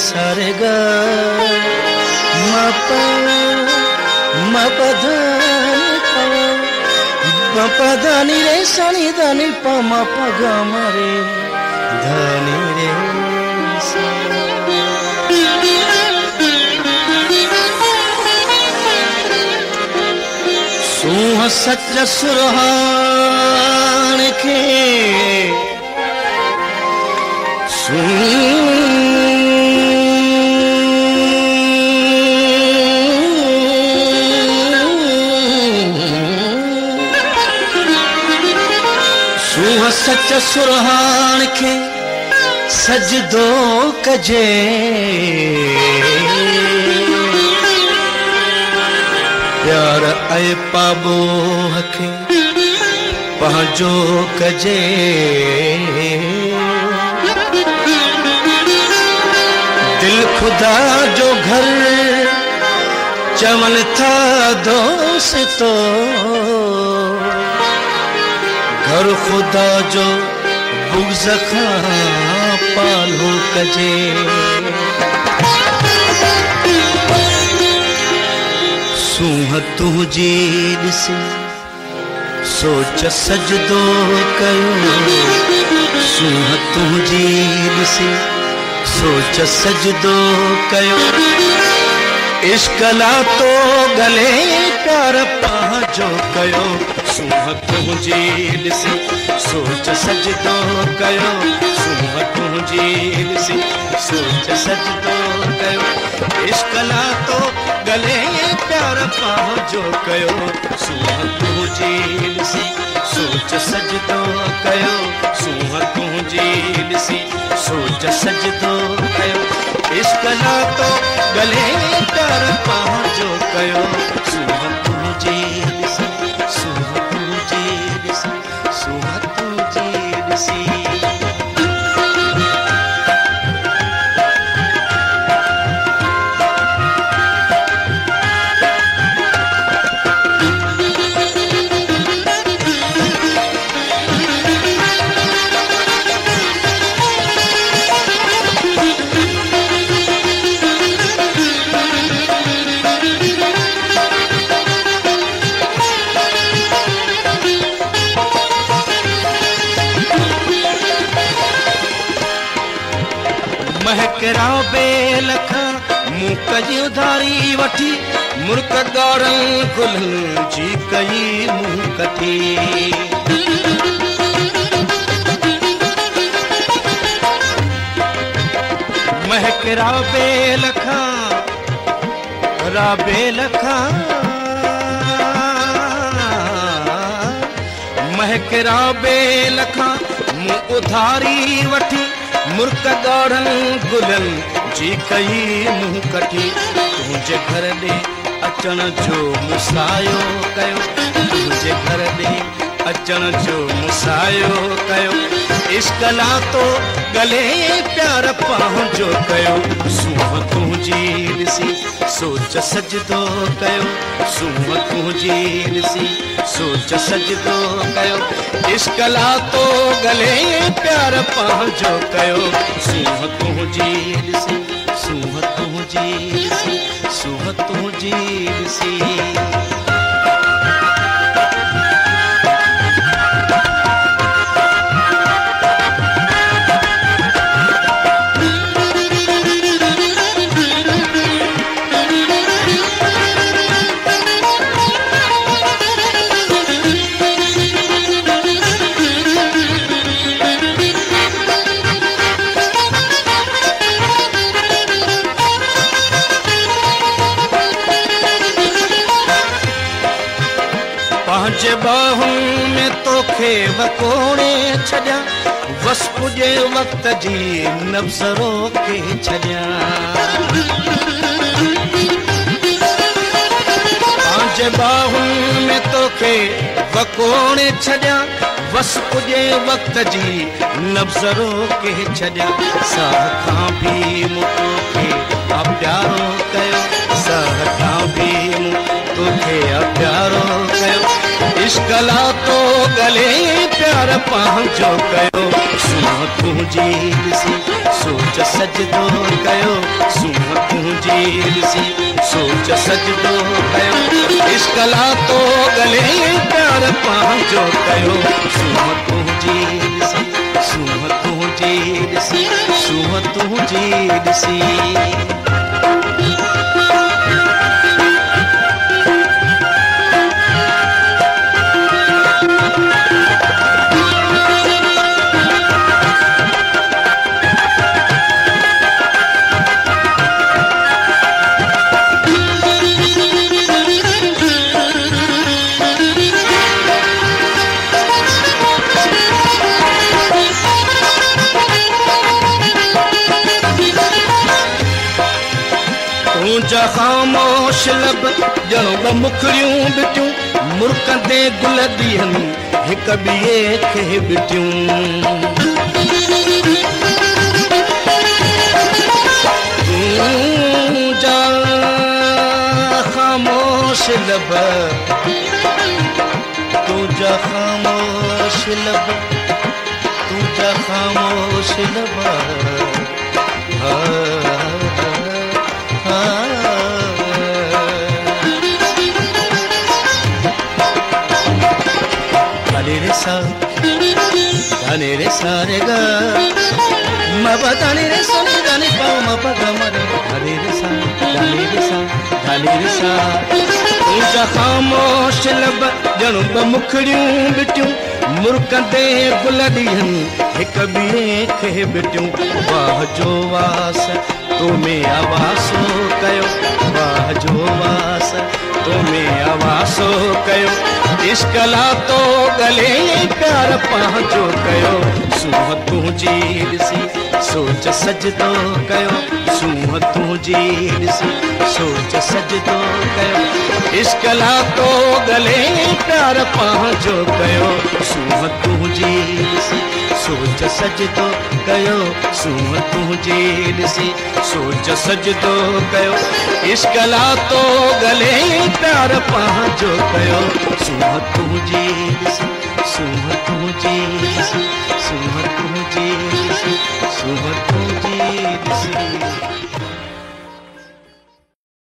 सारे गा मा पा मा पा धा मा पा धा नी रे सा नी धा नी पा मा पा गा मा रे धा नी रे सा। सूह सच सुरहान के सूह सच सुरहान के सजदो कजे प्यार आए पाबो हके पहुंचो कजे दिल खुदा जो घर चमन था दोस्तों घर खुदा जो बुग़्ज़ खां पालो कजे सूह तुझी ॾिसी सोच सजदो कयो सूह तुझी ॾिसी सोच सजदो कयो इश्क ला तो गले प्यार पंहिंजो कयो सूह तुझी ॾिसी सोच सजदो कयो सूह तुझी ॾिसी सोच सजदो कयो इश्क ला तो गले प्यार पंहिंजो कयो सूह तुझी ॾिसी सोच सजदो कयो सूह तुझी ॾिसी सोच सजदो कयो इश्क ला तो गले प्यार पंहिंजो कयो सूह तुझी ॾिसी सूह तुझी ॾिसी सूह तुझी ॾिसी। महकरा बेलखा मुक जी उधारी वठी मुर्क गौरन गुलन जी कई मुंह कथी महकरा बेलखा राबेलखा महकरा बेलखा मुंह उधारी वठी मुर्क गौरन गुलन जी कई मुंह कठी तुझे घर दे अचण जो मुसायो कयो तुझे घर दे अचण जो मुसायो कयो इश्क ला तो गले प्यार पंहिंजो कयो सूह तुझी ॾिसी सोच सजदो कयो सूह तुझी ॾिसी सोच सजदो कयो इश्क ला तो गले प्यार पंहिंजो कयो सूह तुझी ॾिसी सूह तुझी ॾिसी सूह तुझी ॾिसी। पंहिंजे बाहुनि में तोखे वकोड़े छॾियां वस पुॼे वक़्त जी नब्ज़ रोके छॾियां पंहिंजे बाहुनि में तोखे वकोड़े छॾियां वस पुॼे वक़्त जी नब्ज़ रोके छॾियां साह खां बि मूं तोखे प्यारो कयो साह खां बि मूं तोखे प्यारो कयो इश्क ला तो गले प्यार पंहिंजो कयो सूंहं तुंहिंजी ॾिसी सोच सजदो कयो सूंहं तुंहिंजी ॾिसी सोच सजदो कयो इश्क लातो गले प्यार पंहिंजो कयो सूंहं तुंहिंजी ॾिसी सूंहं तुंहिंजी ॾिसी सूंहं तुंहिंजी ॾिसी तुंहिंजा ख़ामोश लब ॼणो ॿ मुखड़ियूं बिटियूं मुर्कंदे गुल ॾींहनि हिक ॿिए खे बिटियूं तुंहिंजा ख़ामोश लब तुंहिंजा ख़ामोश लब तुंहिंजा ख़ामोश लब धनी रे सा रे ग म प धनी रे सा धनी प म प ग म रे धनी रे सा धनी रे सा धनी रे सा तुंहिंजा ख़ामोश लब ॼणो ॿ मुखड़ियूं बिटियूं मुर्कंदे गुल ॾींहनि हिक ॿिए खे बिटियूं वाह जो वास तो में आवासो कयो वाह जो वास तो में आवासो कयो इश्क लातो गले प्यार पंहिंजो कयो सूंहं तुंहिंजी ॾिसी सोच सजदो कयो सूंहं तुंहिंजी ॾिसी सोच सजदो कयो इश्क लातो गले प्यार पंहिंजो कयो सूंहं तुंहिंजी ॾिसी सोच सजदो कयो सूंहं तुंहिंजी ॾिसी सोच सजदो कयो इश्क लातो गले प्यार पंहिंजो कयो सूंहं तुंहिंजी ॾिसी सूंहं तुंहिंजी ॾिसी सूंहं तुंहिंजी ॾिसी सूंहं तुंहिंजी ॾिसी